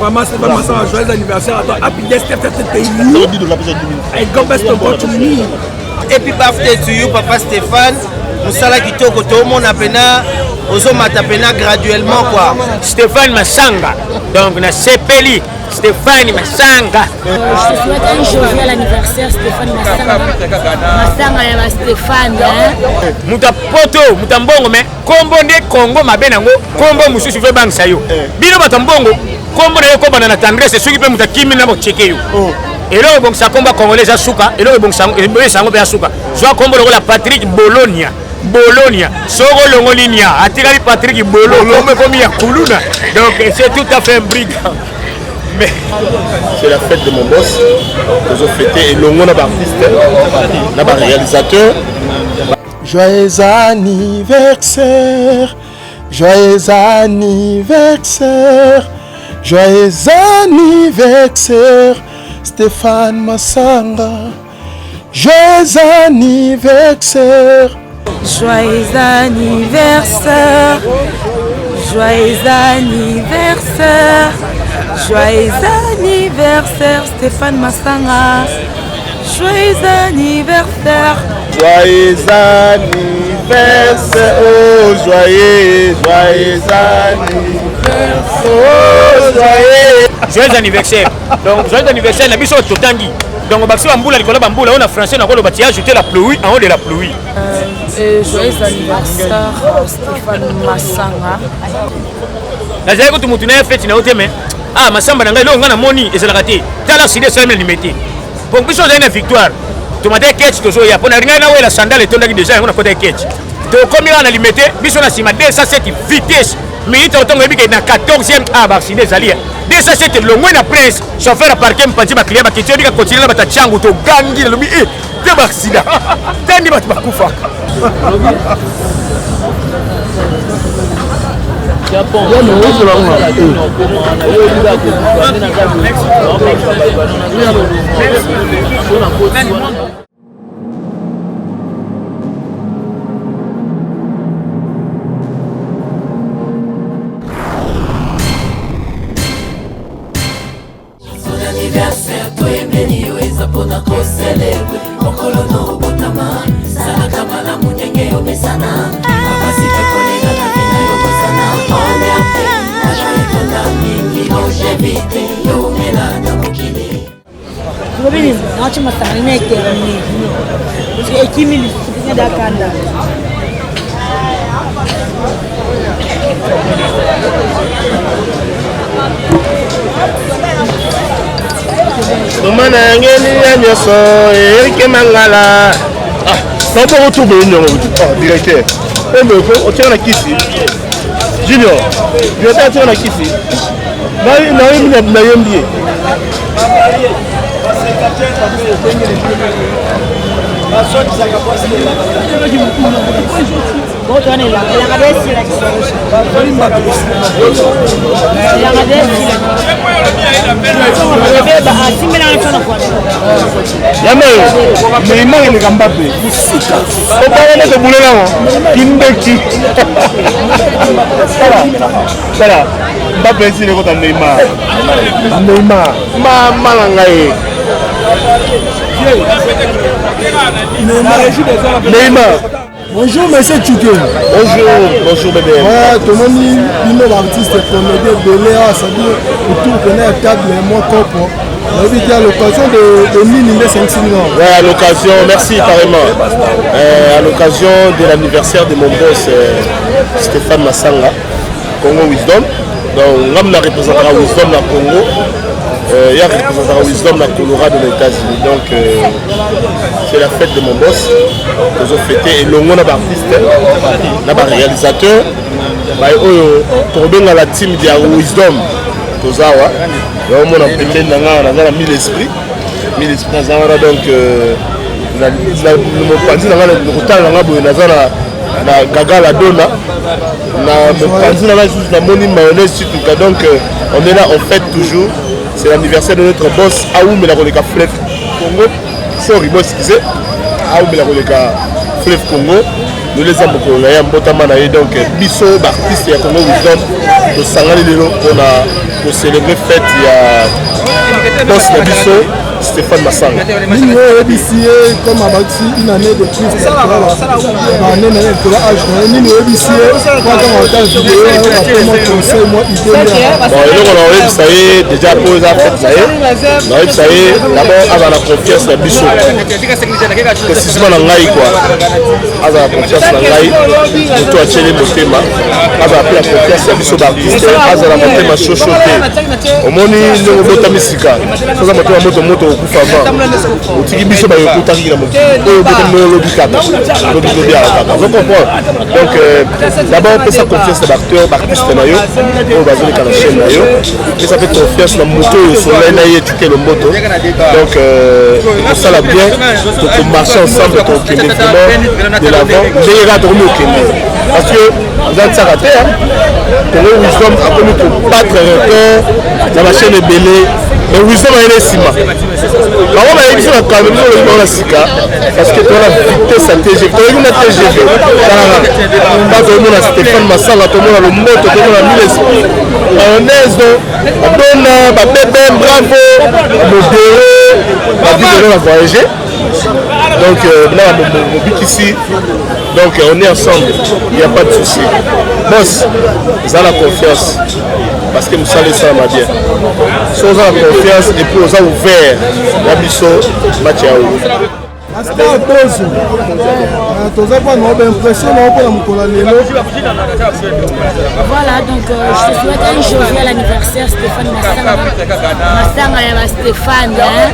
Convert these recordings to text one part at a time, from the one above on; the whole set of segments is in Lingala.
Vraiment, c'est vraiment ça. Joyeux anniversaire à toi. Happy birthday to you. And God bless God to me. Happy birthday to you, Papa Stéphane. Moussala Kitoko, tout le monde a pena. Ozomata pena graduellement quoi. Stéphane Massanga. Donc, na Sepeli. Stéphane Massanga. Je te souhaite un joyeux anniversaire, Stéphane Massanga. Massanga ya Stéphane. Muta poto, muta mbongo me. Kombo nde Congo mabenango. Kombo mususu fe bang sayo. Bino batambongo. Kombo na yo kombo na tendresse soki pe muta kimi na bo cheke yo. Elo bon sa komba congolais asuka, elo bon sango sango be asuka. Soit kombo la Patrick Bologna. Bologna, Soro Longolinia, Atirali Patrick Bolo, comme commis à Koulouna. Donc c'est tout à fait un brigand. Mais c'est la fête de mon boss. Nous avons fêté et l'on a artiste, on a réalisateur. Joyeux anniversaire, joyeux anniversaire, joyeux anniversaire, Stéphane Massanga. Joyeux anniversaire. Joyeux anniversaire, joyeux anniversaire, joyeux anniversaire Stéphane Massanga, joyeux anniversaire. Joyeux anniversaire, oh joyeux anniversaire, oh joyeux anniversaire. Donc joyeux anniversaire, la mission est totangi. Donc on va bamboula likola bamboula on a français na kolo bati ajouter la pluie en haut de la pluie. Joyeux anniversaire Stéphane Massanga. Nazali ko tumutuna fête na oteme. Ah masamba na ngai lo ngana moni ezalaka te. Tala side ça même limité. Bon biso za une victoire. Tomate catch to so ya pona ringa na wela sandale tondaki déjà on a côté catch. To komi na limité biso na sima 207 vitesse. Minute otongo ebike na 14e a vacciner zalia. 207 longwe na prince chauffeur a parqué mpanzi ba client ba kitio bika continuer na bata changu to gangi na lobi te vacciner. Tandi bat bakufa. Anniversaire, toi et Benio et Zapona ko célèbre. Okolo no botama, sana kama la munyenge yo mesana. Papa si te kolega la vina yo mesana. On est appelé, je te donne mingi longévité yo mela na mokili. Robin, nacho masana ni terminé. Parce que équipe ni c'est dakanda. Comment on Eric Mangala. Ah, non, pas retourner directeur. Eh mais on tient la kisi. Junior, je tiens la kisi. Na yembi. Bonjour monsieur Tchouké. Bonjour bébé. Ouais, tout le monde dit une artiste comédien de Léa, ça dit autour connaît un cadre moi corps. On a dit qu'il y a l'occasion de 500 millions. Ouais, à l'occasion, merci carrément. À l'occasion de l'anniversaire de mon boss Stéphane Massanga, Congo Wisdom. Donc, on a représenté Wisdom dans Congo. Il y a représenté Wisdom dans Colorado aux États-Unis. Donc, c'est la fête de mon boss. Nous avons fêté et l'on a artiste, on a réalisateur. On a la team de Wisdom. Tozawa. On a pris dans 1000 esprits. 1000 esprits donc na gaga la dona na moni mayonnaise donc on est là on fête toujours. C'est l'anniversaire de notre boss Aoum la Roleka Fleuve Congo. Sorry boss qui c'est Aoum la Roleka Fleuve Congo. Nous les avons congolais mbotama na donc biso artiste ya Congo Wisdom to sangali lelo on a pour célébrer fête il y a boss Nabiso Stéphane Massanga. Nini ABC comme abattu une année de plus année pour l'âge Nini ABC moi quand on regarde vidéo après moi conseil moi idée bon et donc on a ça y est déjà posé à fait ça y est on a ça y est d'abord avant la confiance Nabiso précisément dans l'ai quoi avant la confiance dans l'ai tout a télé motema avant la confiance Nabiso d'artiste avant la motema chochoté au moni le bota misika ça ça motema moto okufa avant otiki biso ba yokutaki na moto oyo bota lobi kata lobi ala kata vous comprenez donc d'abord on peut ça confiance d'acteur d'artiste na yo on va venir dans la chaîne na yo et ça fait confiance na moto sur là y étudier le moto donc ça la bien pour marcher ensemble pour qu'il y ait vraiment de l'avant mais il va dormir au Kenya parce que dans sa terre pour eux Wisdom a connu pour battre un record dans la chaîne Belé mais Wisdom a été sima alors on a dit ça quand même on a sika parce que dans la vitesse à TGV dans une TGV dans tout le monde a Stéphane Massanga tout le monde a le moto tout le monde a mis l'esprit mayonnaise donna ba bébé bravo modéré ba vidéo a voyagé donc là mon but ici donc on est ensemble il n'y a pas de souci boss ça la confiance parce que nous savons ça m'a bien sans la confiance et puis on a ouvert la mission match à où Asta Tozo. Tozo pas non impression non pour la lelo. Voilà donc je te souhaite un joyeux anniversaire Stéphane Massanga. Massanga et Stéphane hein.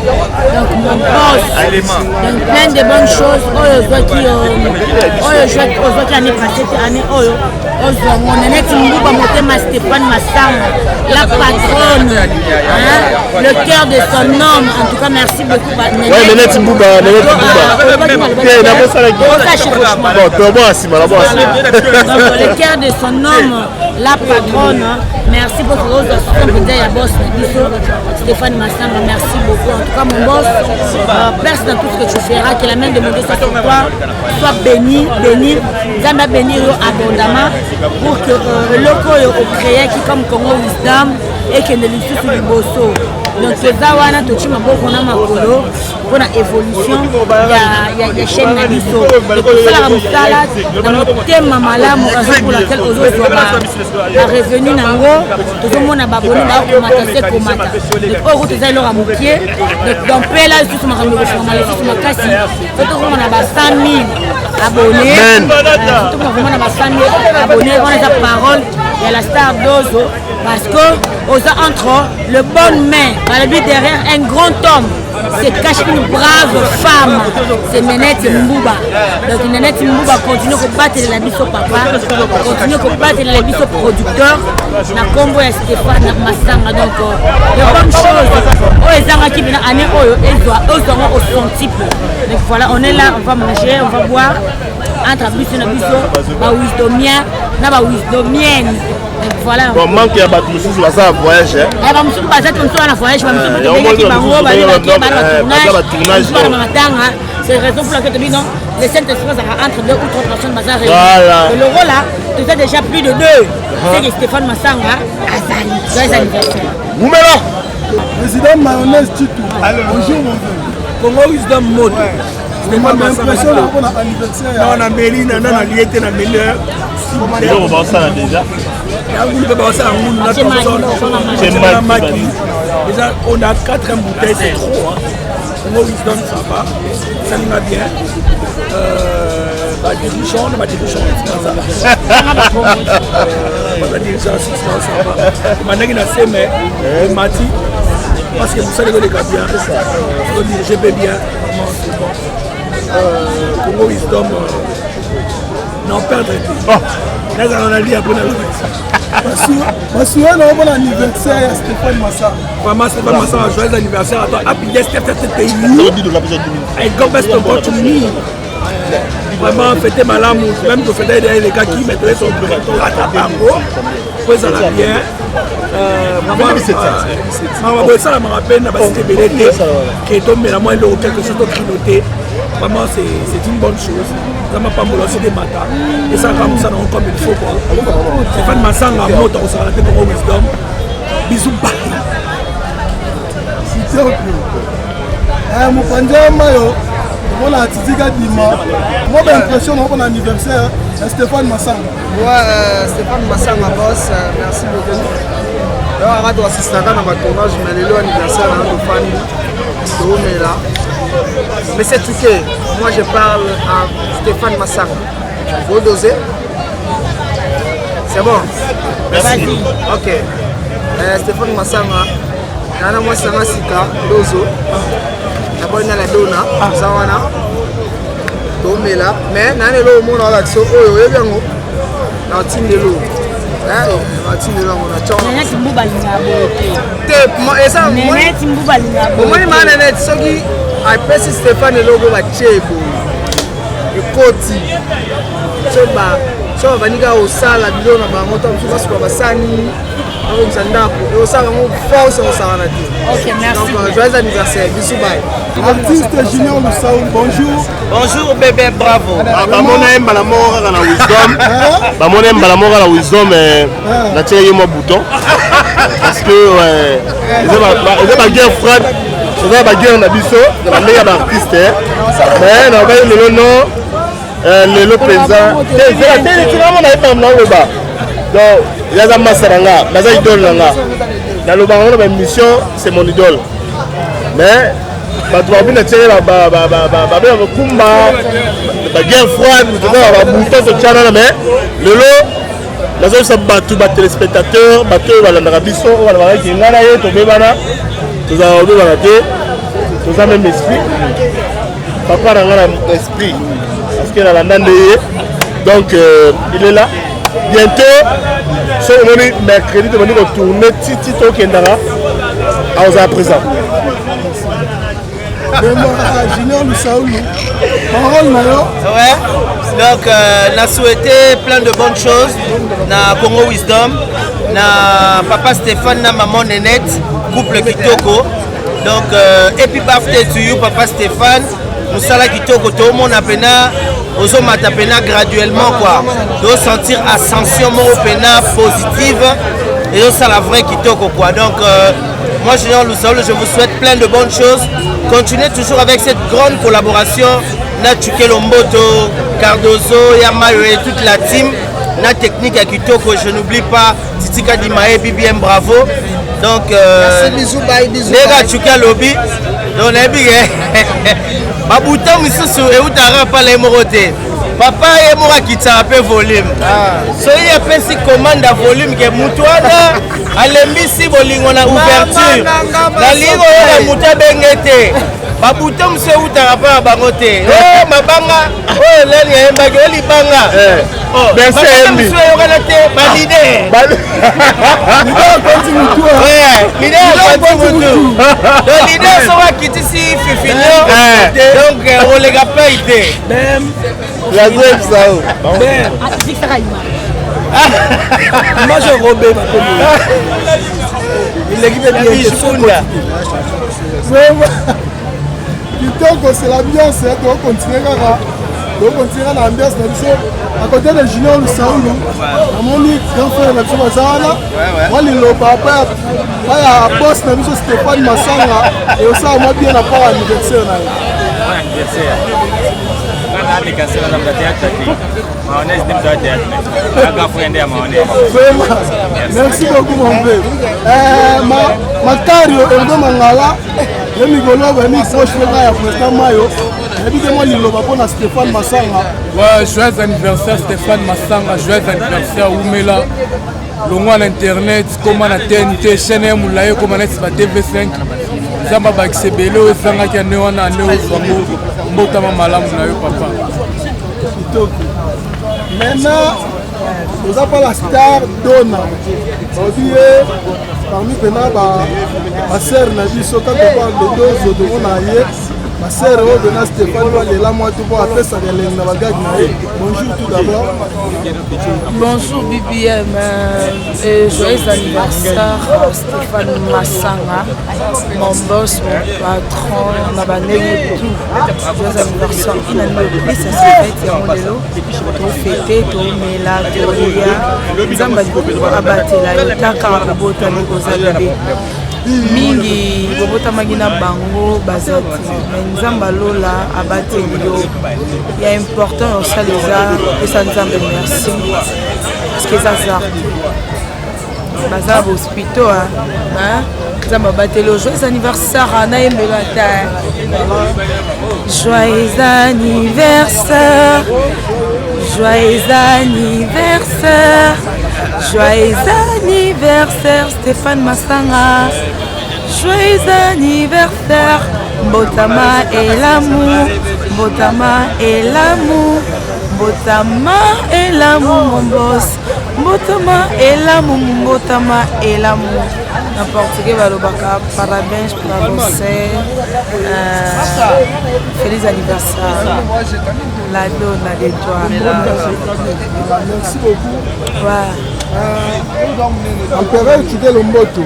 Donc mon boss. Donc plein de bonnes choses. Qui année passée année mon honnête Mouba Motema Stéphane Massanga, la patronne, hein, le cœur de son homme. En tout cas merci beaucoup. Nenette Mouba. Le cœur de son homme, la patronne, merci beaucoup Stéphane Massanga, merci beaucoup. En tout cas mon boss, perce dans tout ce que tu feras, que la main de mon Dieu soit sur toi, soit béni, Zamba béni abondamment pour que le local créé qui comme Congo Wisdom et que ne l'issue sur le bosso. Donc c'est ça wana tochima beaucoup na makolo pour la évolution il y a chaîne na biso et ça la musala na thème malamu pour laquelle aujourd'hui ba revenu nango tout le monde a baboni ba komata donc au tout ça leur a moqué donc pela sur ma ramiro sur ma kasi tout le monde a ba 100 000 abonnés tout le monde a ba 100 000 abonnés on a sa parole et la star Dozo parce que aux entre le bonne main, par lui derrière un grand homme, se cache une brave femme, c'est Nenette Mbouba. Donc Nenette Mbouba continue à battre la biso papa, continue à battre la biso producteur, na combo ya Stéphane Massanga. Donc les bonnes choses, les gens qui viennent année ils doivent au son type. Donc voilà, on est là, on va manger, on va boire. Entre biso na biso, ba wisdomien, na ba wisdomienne. Voilà. Bon, manque ya bato mususu baza voyage. Ba mususu baza tonto na voyage, ba mususu qui bango ba tournage. C'est raison pour laquelle tu dis non, les Saint-Esprit entre 2 ou 3 personnes baza réunies. Voilà. Le rôle là, tu as déjà plus de 2. C'est que Stéphane Massanga Azali. Joyeux anniversaire. Moumela. Président mayonnaise Titou. Bonjour mon frère. Congo Wisdom mode. C'est ma impression pour l'anniversaire. On a Mélina, on a lié na meilleur. On va ça déjà. Déjà, on a 4 bouteilles, c'est trop. Moi, Wisdom, ça va. Ça nous va bien. La dirigeant, on va diriger ça va. Maintenant, mais Mati, parce que vous savez que les gars bien, je vais bien. Congo Wisdom, n'en perdre pas. Là, on a dit après parce que on a un bon anniversaire à Stéphane Massa. Vraiment, Stéphane Massa, joyeux anniversaire à toi. Happy birthday to you. I God bless to God to me. Vraiment, fêter ma lamour. Même que fêter les gars qui mettraient son bureau à ta tango. Puis ça va bien. Ça me rappelle, c'était Bélété. Qui est tombé là, moi, quelque chose de crinoté. Vraiment, c'est une bonne chose. Ça m'a pas molosé des matins. Et ça, comme ça, comme il faut. Stéphane Massanga, on s'est raté pour Wisdom. bisous bas. Mopanja Mayo, on a Titika Dima. Moi, j'ai l'impression qu'on a un anniversaire Stéphane Massanga. Ouais, Stéphane Massanga, boss, merci beaucoup. Alors, on va assister à un tournage, mais le anniversaire de famille, là. Mais c'est tout que moi je parle à Stéphane Massanga. Vous dosez? C'est bon? Merci. Ok. Stéphane Massanga, Nana Massanga Sika, Dozo. D'abord, il y a la Dona, Zawana. Domela. Mais Nana Lo, mon action, oh, il y a bien. Dans le team de l'eau. On a apesi Stéphane Logo bachebo ekoti so banika osala bilo na bango to msuka suka basani au msandako osala ngo force osala na ti. OK, merci. Donc joyeux anniversaire, bisous bye. Artiste Junior Lusaou, bonjour. Bonjour bébé, bravo. Bamona mbala moko na wisdom. Bamona mbala moko na wisdom na tirer moi bouton parce que ils ont pas guerre frère. Ils ont pas guerre na biso, na meilleur artiste mais na ba le nom le président. C'est vraiment na pas na loba. Donc il y a Masaranga, baza idole nga. Na loba ngona ba mission, c'est mon idole. Mais bato babina tirer ba kumba ba guerre froide, ba bouton to chana mais lelo nazo sa bato ba téléspectateurs, bato balandaka biso, wala ba ngana ye to bebana. Nous avons vu dans la tête, nous avons même esprit. Papa a un esprit. Parce qu'il a la dinde. Donc, il est là. Bientôt, ce mercredi, nous allons retourner Tito Kendara à présent. Junior Lusaou, parole Mayo. Ouais. Donc, on a souhaité plein de bonnes choses dans Congo Wisdom. Na papa Stéphane, na maman Nénette, couple Kitoko. Donc, happy birthday to you, papa Stéphane. Nous sommes Kitoko, tout le monde a pena, aux hommes a pena graduellement quoi. De sentir ascension pena positive et c'est la vraie Kitoko quoi. Donc, moi Junior Lusaou, je vous souhaite plein de bonnes choses. Continuez toujours avec cette grande collaboration. Natchuke Lomboto, Cardozo, Yamayo et toute la team. Na technique à Kitoko, je n'oublie pas Titika Dimae, BBM bravo. Donc, bisous, bye, bisous. Nega Chuka Lobby, donc on est bien. Babouta Missou et Outara pas les morotés. Papa et moi qui t'a un peu volume. Soyez un peu si commande à volume que Moutouana, à l'embissi boling on a ouverture. La ligne on a Mouta Bengete. Babouta Missou Outara pas à Bangote. Oh, ma banga, oh, l'année, Mbagoli Banga. Merci Embi. L'idée sera quitter ici Fifinio. Donc on les a pas été. La gueule ça. Moi j'ai robé ma commune. Il est bien. Kitoko, c'est l'ambiance, on continue l'ambiance. À côté de Junior Lusaou, mon grand frère Mazala, moi le papa, il y a boss Stéphane Massanga et aussi moi bien à part l'anniversaire. Merci beaucoup mon frère. Makario Eldo Mangala, le Migolo Beni proche de la président Mayo. Stéphane Massanga. Ouais, joyeux anniversaire Stéphane Massanga, joyeux anniversaire Oumela. Longo à l'internet, comme à la TNT, chaîne Moulaye, comme à la TV5. Zamba Baxebelo, Zanga qui a néona, néo-famou, Mbotama Malam, papa. Maintenant, nous avons la star Dona. Parmi ma sœur Nabi, quand on parle de deux autres, on a basere oyo dona Stéphane balela mwa to mpo apesaka elengi na bagage na ye. Bonjour tout d'abord. Bonjour BBM et joyeux anniversaire Stéphane Massanga, mon boss, mon patron, on a banné tout. Joyeux anniversaire, il a mis le prix, ça se fait, mon lelo, tout fêté, tout mela, tout ria, Zamba abatela, yotaka, bota, négozabé. Mingi bobota magina bango bazati mais nzamba lola abateli yo il est important ça les arts et ça nzamba merci parce que ça ça bazar hospital hein nzamba abateli yo joyeux anniversaire na yembela ta joyeux anniversaire joyeux anniversaire joyeux anniversaire Stéphane Massanga. Joyeux anniversaire, Botama et l'amour, Botama et l'amour, Botama et l'amour, mon boss, Botama et l'amour, Botama et l'amour. N'importe qui va le baka, parabéns pour la vocée, feliz anniversaire, la donne des toits. Merci beaucoup. Ouais. Empereur Kidelo Mboto.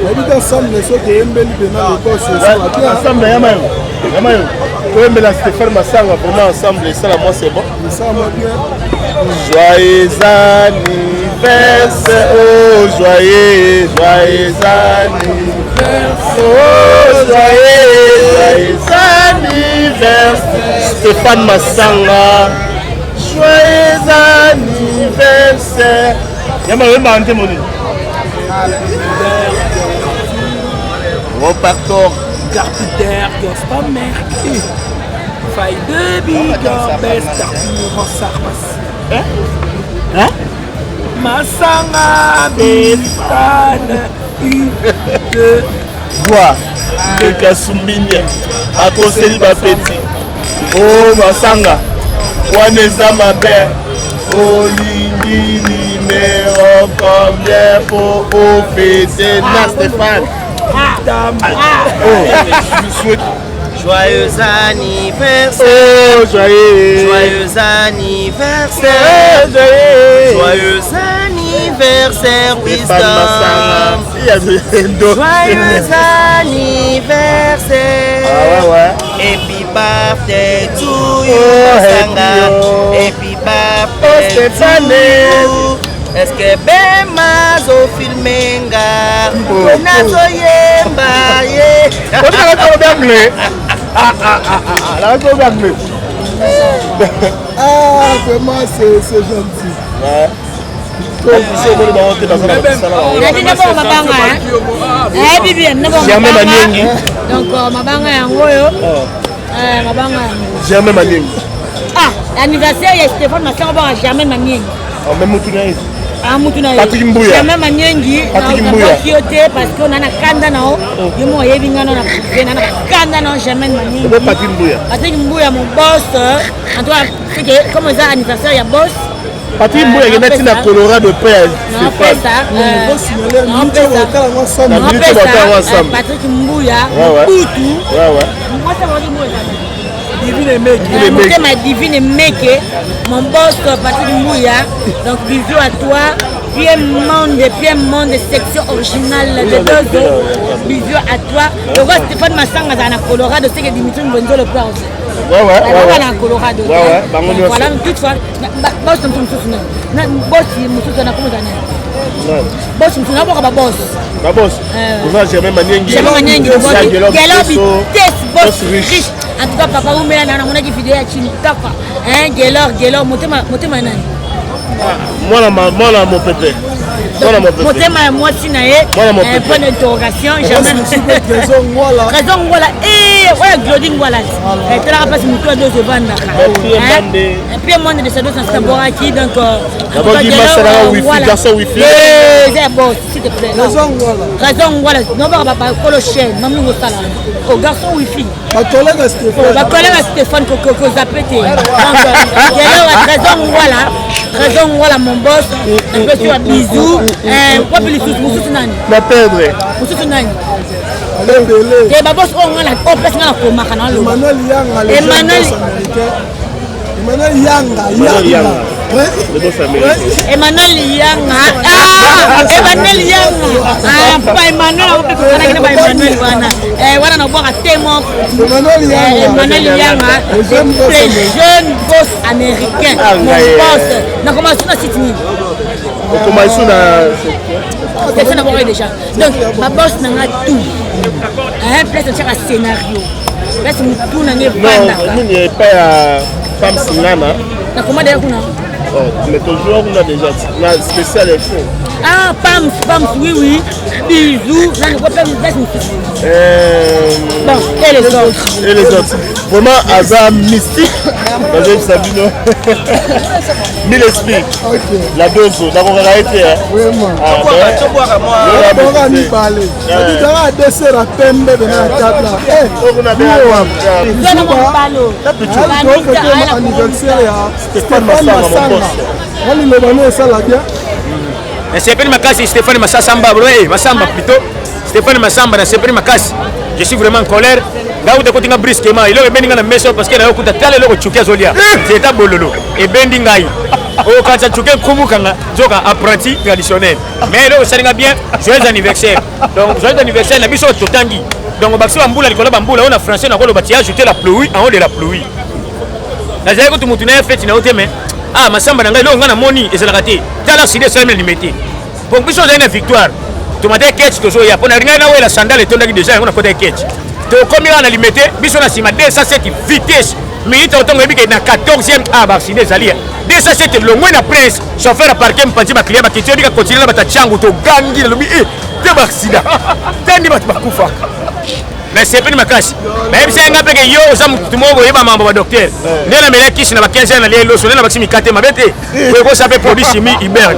Nabi ensemble soki embeli pena le boss. Ensemble Yamayo. Toembela Stéphane Massanga vraiment ensemble ça la moi c'est bon. Ça va bien. Joyeux anniversaire, oh joyeux anniversaire, oh joyeux anniversaire, Stéphane Massanga, joyeux anniversaire. Yamayo m'a mon Repartor, Carpiter, Gaston Merck, Faille de Bigor, Best, Arthur, Sarmas. Hein? Massanga, Befane, U2. Bois, le Kasumbinia, à conseiller ma petite. Oh Massanga, Waneza ma père, oh Lili, numéro combien pour fêter na Stéphane. Joyeux anniversaire, oh joyeux anniversaire, joyeux anniversaire, Wisdom. Joyeux anniversaire, happy birthday to you, Massanga, happy birthday to you. Est-ce que Bemazo filmenga Nazo yemba ye Ah, vraiment c'est gentil. Germain Maniengi. Ah, l'anniversaire ya Stéphane Massanga ba Germain Maniengi. Même Moutunaï. Ah, Moutunaï. Patrick Mbouya. Germain Maniengi. Patrick Mbouya. Parce qu'on a un kanda nao. Yomo yebinga na na kanda nao Germain Maniengi. Patrick Mbouya. Patrick Mbouya mon boss. En toi, c'est que comme ça anniversaire ya boss. Patrick Mbouya qui est dans Colorado Père. Non, pas ça. Patrick Mbouya. Boutou. Moi ça va dire moi. Divine Meke. Ma Divine Meke, mon boss Patrick Mbouya. Donc bisous à toi. Pierre Monde, section originale de Dozo. Bisous à toi. Le roi Stéphane Massanga dans la Colorado, c'est que Dimitri Mbonzo le père aussi. Ouais. Dans Colorado. Voilà, toutefois, boss Germain Maniengi. Boss riche. En tout cas, papa, vous mettez dans mon vidéo à Chintapa. Gelor, motema nani. Moi, mon pépé. Motema moi sinaye. Point d'interrogation. Raison voilà. Ouais, Glodine voilà. Et tu l'as passé mon deux de bande. Et puis monde de ces deux sans savoir qui donc. D'abord dis moi ça garçon wifi. C'est bon, s'il te plaît. Raison voilà. Non pas colo chaîne, même nous ça là. Au garçon wifi. Ma collègue Stéphane Coco zapété. Donc raison voilà mon boss. Un peu sur bisous. Quoi plus sous nani. Ma perdre. Sous nani. te babos oyo ngana opesi ngana komaka na loba Emmanuel Yanga Emmanuel Yanga papa Emmanuel opekana ba Emmanuel wana na boka temo Emmanuel Yanga le jeune boss américain mon boss na commencé na Sydney c'est ça bon déjà donc ma boss na tout place de faire un scénario là c'est tout na ngepanda non il n'y a pas femme singana na comment d'ailleurs kuna mais toujours on a déjà la spécial info Pams oui bisous là on peut nous bon et les autres vraiment hasard mystique dans une Sabino mille esprits la dose d'accord on a été vraiment on ni parler tu dois desser la pembe de la table on a bien anniversaire Stéphane Massanga on le bonne ça là bien c'est pas Makasi Stéphane Massamba Massamba plutôt Stéphane Massamba na c'est pas Makasi je suis vraiment en colère Gaou de côté brusquement il est benga na meso parce que na okuta tale loko chukia zolia c'est ta bololo et bendi ngai o kacha chukia kumukanga zoka apprenti traditionnel mais là ça bien joyeux anniversaire donc joyeux anniversaire na biso totangi donc bakso mbula likolo bambula on a français na kolo bati ajouter la pluie en haut de la pluie na zako tu mutuna fête na oteme Massamba nanga lo ngana moni ezalaka te tala side semaine limité pour biso za une victoire tomate catch tozo ya pona ringa na wela sandale tondaki déjà on a côté catch to komi na limité biso na sima 207 vitesse minute otongo ebike na 14e Barcelone zalia 207 longwe na prince chauffeur à parquer mpanzi ba client ba kitio bika continuer bata changu to gangi lobi te Barcelone tandi bat bakufa mais c'est pas Makasi même si nga peke yo za mutumogo yeba mambo ba docteur ndena mele kisi na ba 15 ans na lelo so na ba simi kate mabete ko ça fait produit chimie hiberne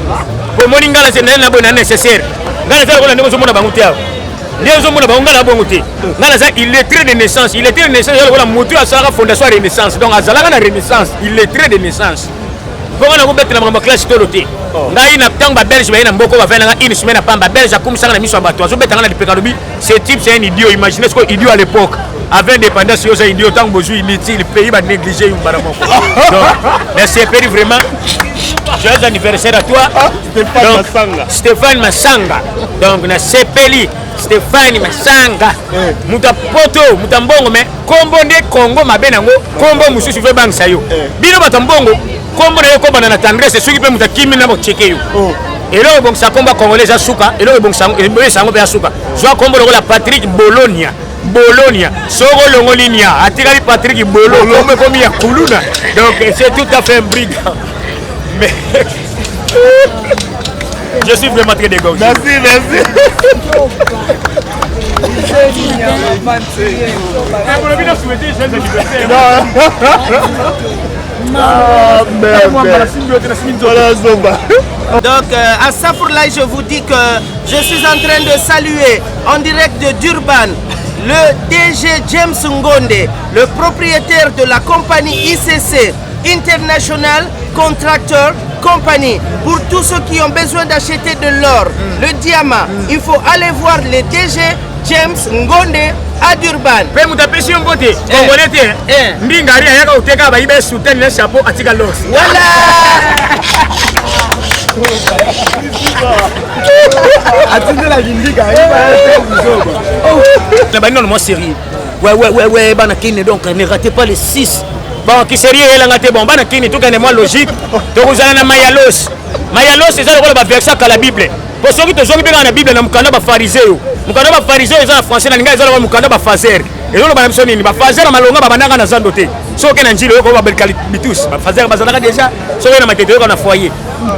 pour moninga la c'est na bona nécessaire ngana za ko na ndeko mona banguti awo ndeko mona bangunga na bonguti ngana za il est très de naissance yo la motu a sala fondation renaissance donc azalaka na renaissance il est très de naissance pour na ko betela mambo classe to loté ngai na tanga belge ba ina mboko ba vena une semaine pamba belge akumsanga na miso bato azo betanga na dipekalubi ce type c'est un idiot imaginez ce idiot à l'époque avec dépendance yo c'est idiot tant bozu inutile le pays va négliger une baramo donc merci Peri vraiment joyeux anniversaire à toi Stéphane Massanga donc na sepeli Stéphane Massanga muta poto muta mbongo mais kombo nde Congo mabenango kombo mususu ve bangsa yo bino batambongo kombo na yo kobana na tendresse soki pe muta kimi na bocheke yo elo bon sa komba congolais za suka elo bon sango ebe sango pe suka zo kombo la Patrick Bologna soko longo linia atikali Patrick Bologna comme comme ya kuluna donc c'est tout à fait un brigand mais je suis vraiment très dégagé merci Donc à Safourlaï, je vous dis que je suis en train de saluer en direct de Durban le DG James Ngonde, le propriétaire de la compagnie ICC International Contractor Company. Pour tous ceux qui ont besoin d'acheter de l'or, le diamant, il faut aller voir le DG James Ngonde à Durban. Pe mutapesi mbote congolais te mbingari ayaka uteka ba ibe soutane na chapeau atika los. Voilà. Atika la vindika La banane non moi sérieux. Ouais bana kine donc ne ratez pas les 6. Bon qui sérieux elanga te bon bana kine tout quand moi logique. To kuzana na mayalos. Mayalos c'est ça le verset à la Bible. Pour ceux qui te jouent bien dans la Bible na mukanda ba phariseo. Mukanda ba phariseo eza en français na linga eza mukanda ba phaser. Et lolo ba msoni ni ba phaser malonga ba bananga na zando te. So ke na njilo ko ba belkali bitus. Ba phaser bazalaka déjà so na matete ko na foyer.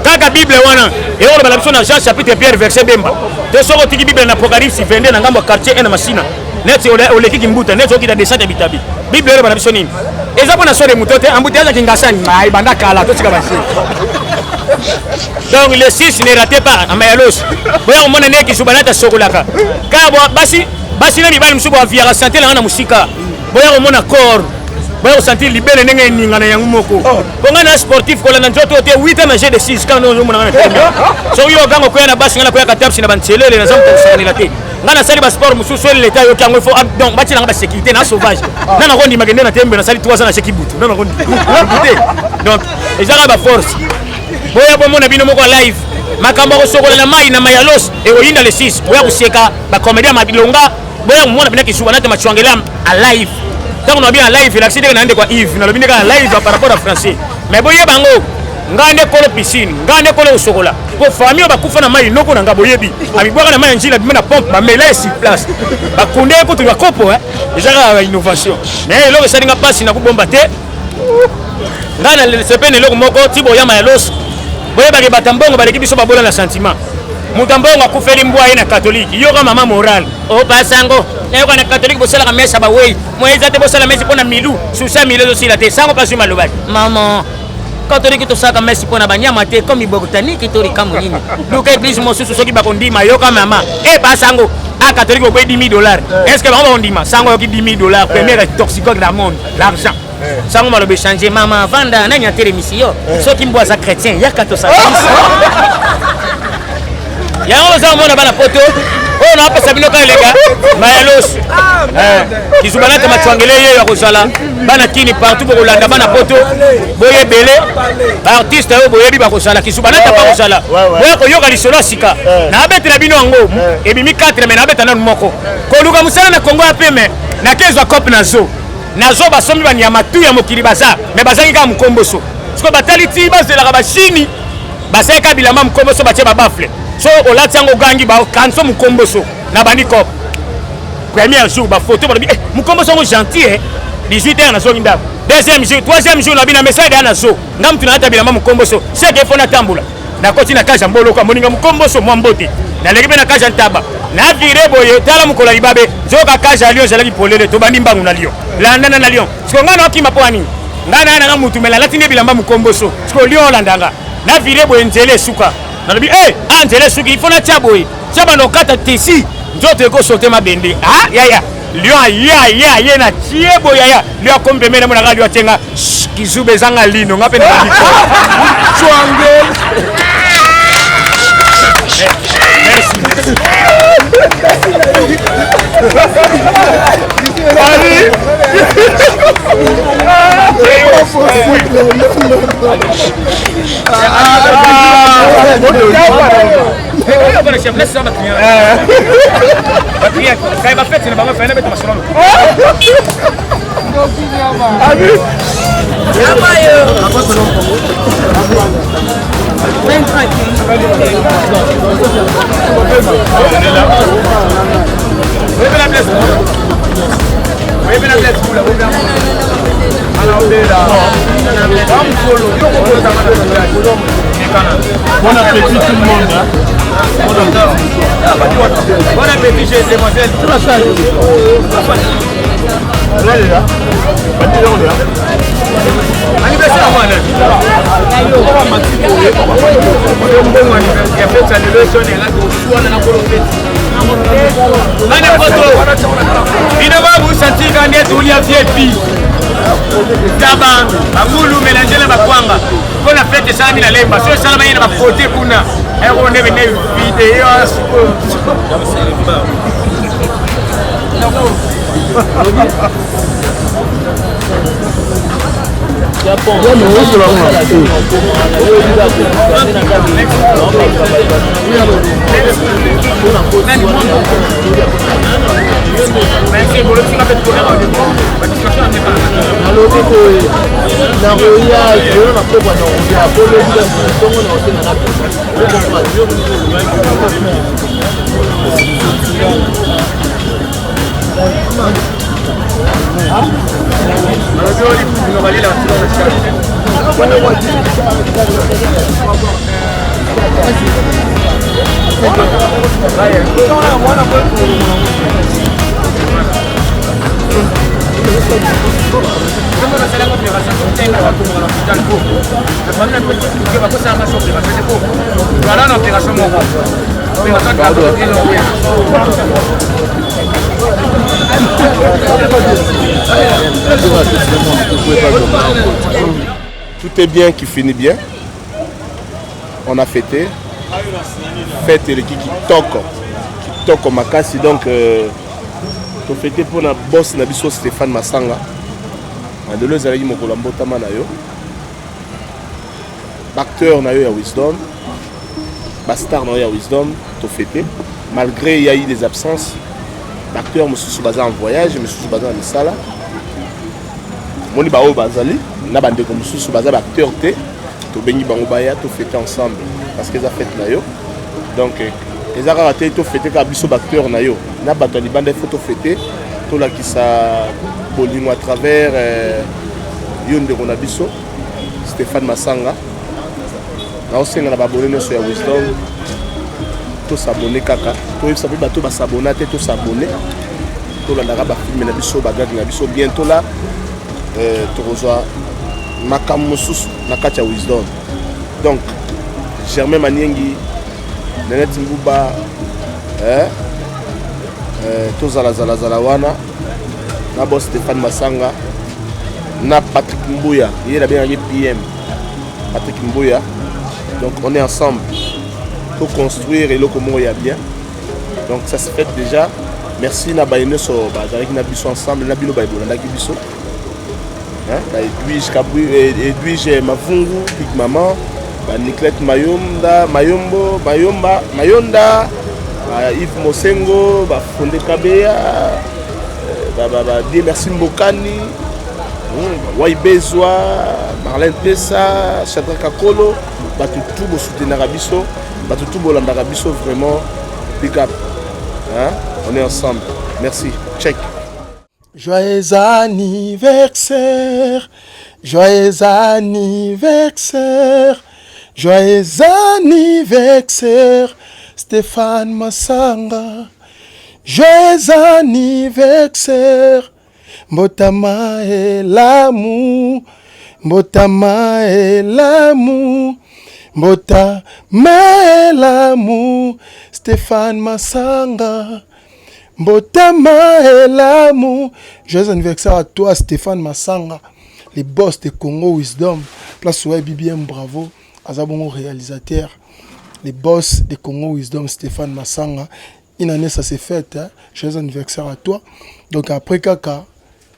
Kaka Bible wana et lolo ba msoni na Jean chapitre Pierre verset bemba. Te so ko tiki Bible na Apocalypse 22 na ngambo quartier na machina. Net ole kiki mbuta net so ki da descente bitabi. Bible lolo ba msoni. Eza bona so de mutote ambuti aza kingasani mai banda kala to sika ba donc le 6 ne ratez pas à Mayalos. Boya mona neki subanata sokolaka. Kabo basi na mibali msubo wa via santé na musika. Boya mona corps. boya kosentir libele ndenge eninga na yango moko mpo ngai na sportif kolanda nzoto te 8 ans na g de 6 kaka ozomona ngai na teme soki yo okanga koya na basi ngai nakoya katapsi na banselele naza moto kosanganela te ngai nasali basport mosusu ele leta yoki yango ifo donc batielanga basécurité na sauvage nga nakondimaka nde na tembe nasali 3 ans na cheki butu nga nakondima te donc ezaka baforce boya bomona bino moko live makambo akosokola na mai na mayalos ekoyinda le 6 boya koseka bacomédien mabilonga boya komona bina kisuba nate machwangele a live ntango na bien live elakisi ndenge na nde kwa Yves nalobi ndenge na live par rapport à français mais boyeba yango ngai nde kolo piscine ngai nde kolo kosokola po famille bakufa na mai noko na nga boyebi abibwaka na mai ya njila bime na pompe bamela esi place bakunde ekutu bakopo ezaka innovation mais eloko esalinga mpasi na kobomba te ngai na sepene eloko moko ti boyama ya loso boyebaki bata mbongo baleki biso babola na sentiment moto mbongo akufeli mbwa ye na katolike yoka mama moral opasango nayoka na katolike bosalaka mesa bawei moyeza te bosala mesi mpo na milu susa milu ezosila te sango mpasi malobaki mama katolike tosalaka mesi mpo na banyama te komi botaniki to likambo nini luka eglise mosusu soki bakondima yoka mama epasango katolike okoyi $10,000 est ce que bango bakondima sango yoki $10,000 première toxicoque na monde l'argent sango maloba échange mama vanda nani atelemisi yo soki mbwa aza chrétien yaka tosalakisa yango oza mona bana poto oyo naapesa bino ka elenga mayalos kizubana te matwangele ye ya kozala bana kini partout bokolanda bana poto boyebele baartiste oyo boyebi bakozala kizubana te bakozala boya koyoka lisolo ya sika naabetela bino yango ebimi 4 me naabeta nanu moko koluka mosala na kongo ya peme nakezwa cope na zo basombi banyama tu ya mokili baza me bazangi kaka mokomboso siko batali ti bazelaka bashini basalika bilamba mokomboso batie babafle so olati yango gangi bakanso mokomboso na bandi cope premier jour bafoto balobi mokomboso yango gentil 18h nazongi ndako deuxième jour troisième jour nabi na message ya nazo nga mutu nalata bilamba mokomboso seke efo natambola nakoti na kaja mboloko moninga mokomboso mwa mbote naleki mpe na kaja ntaba navire boye tala mokolo ya libabe zoka kaja ya lion ezalaki polele tobandi mbangu na lion landana na lion siko nga na okima mpo ani nga na nanga mutu mela alati nde bilamba mokomboso siko lion olandanga navire boye nzela esuka nalobi nzela esuki ifo natia boye tia bando okata tesi nzoto ekosote mabende yaya lion aye na tie boye yaya lion akompemene monaka lion atenga kizube ezanga lino nga mpe na bandi chwange Bon appétit tout le monde. Bon appétit chez les demoiselles. Anniversaire moi là. Taba, Amulu, mélanger la bakwanga. Pour la fête, ça a mis la lemba. Si ça a mis la côté pour nous, on est venu vidéo. Merci pour le petit café de couleur. Voilà, Tout est bien qui finit bien. On a fêté. Fête et qui toque makasi donc to fêté pour la boss na biso Stéphane Massanga. De l'autre zali mo kolambota na yo. Acteur na yo ya Wisdom. Bastar na yo ya Wisdom to fêté. Malgré il y a eu des absences. L'acteur me suis basé en voyage, je me suis basé en Misala. Moni bao bazali, na bande comme je suis basé acteur té, to bengi bango baya to fêter ensemble parce que ça fête na yo. Donc les arts ratés to fêter ka biso acteur na yo. Na bato li bande photo fêter to la ki sa bolingo à travers yonde kona biso Stéphane Massanga. Na osenga na babone no so ya Wisdom. To s'abonner kaka to yebisa pe bato basabona te to s'abonner to landaka bafilme na biso bagage na biso bientôt là tokozwa makambo mosusu na kati ya Wisdom. Donc Germain Maniengi Neneti Mbuba tozala wana na boss Stéphane Massanga na Patrick Mbuya il a bien PM Patrick Mbuya. Donc on est ensemble pour construire et le comment il y a bien. Donc ça se fait déjà. Merci na baïne so avec na biso ensemble na bino baïbo na biso. Hein, Edwige Kabou Edwige Mafungu Big Maman, Niclette Mayomba, Mayonda, Yves Mosengo, Fondé Kabea, merci Mbokani, Waibezwa, Marlène Pessa, Chadra Kakolo, tout beau soutenir Abisso. Tout le vraiment pick up. Hein? On est ensemble. Merci. Check. Joyeux anniversaire. Joyeux anniversaire. Joyeux anniversaire. Stéphane Massanga. Joyeux anniversaire. Mbotama et l'amour. Mbotama et l'amour. Mbota, mais l'amour, Stéphane Massanga. Mbota, mais l'amour. Joyeux anniversaire à toi, Stéphane Massanga. Les boss de Congo Wisdom. Place où BBM, bravo. Azabongo réalisateur. Les boss de Congo Wisdom, Stéphane Massanga. Une année, ça s'est fait. Hein? Joyeux anniversaire à toi. Donc après, Kaka,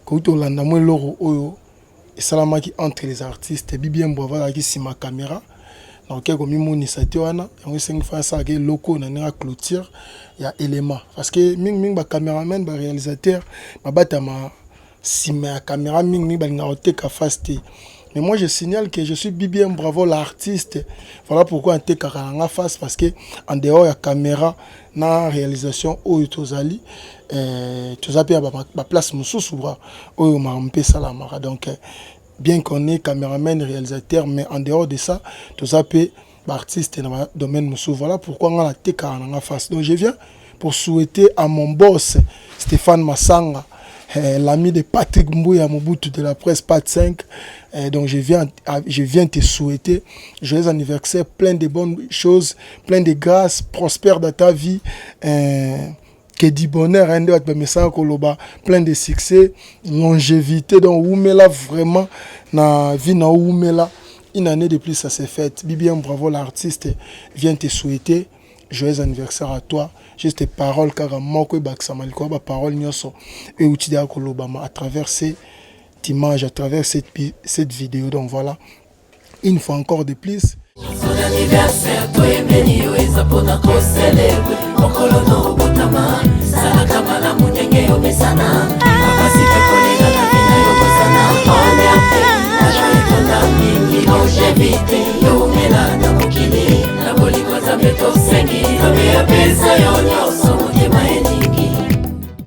quand tu as l'andamou l'oro, Oyo, et Salamaki entre les artistes, BBM, bravo, là, qui c'est ma caméra. Donc comme moni sati wana yango sengi fa ça ke loko na nga clôture ya élément parce que ming ba cameraman ba réalisateur ba batama sima ya caméra ming ba nga oteka faste. Mais moi je signale que je suis BBM bravo l'artiste. Voilà pourquoi on teka nga face parce que en dehors ya caméra na réalisation oyo tozali tozapi ba place mususu bra oyo ma mpesa la mara donc bien qu'on est caméraman, réalisateur, mais en dehors de ça, tout ça peut artiste dans le domaine musu. Voilà pourquoi on a la teka en face. Donc je viens pour souhaiter à mon boss Stéphane Massanga, l'ami de Patrick Mbouya Mobutu de la presse Pat 5. Donc je viens te souhaiter joyeux anniversaire, plein de bonnes choses, plein de grâces, prospère dans ta vie. Que du bonheur, plein de succès, longévité, donc Oumela vraiment, na vie na Oumela, une année de plus ça s'est fait. BBM bravo l'artiste, vient te souhaiter, joyeux anniversaire à toi, juste tes paroles, car moi, parole nyoso, et outils à travers cette image, à travers cette vidéo, donc voilà, une fois encore de plus. Son anniversaire, toi et Benio, et Zapona ko célébrer. Okolo no botama, sana kamala munyenge obesana.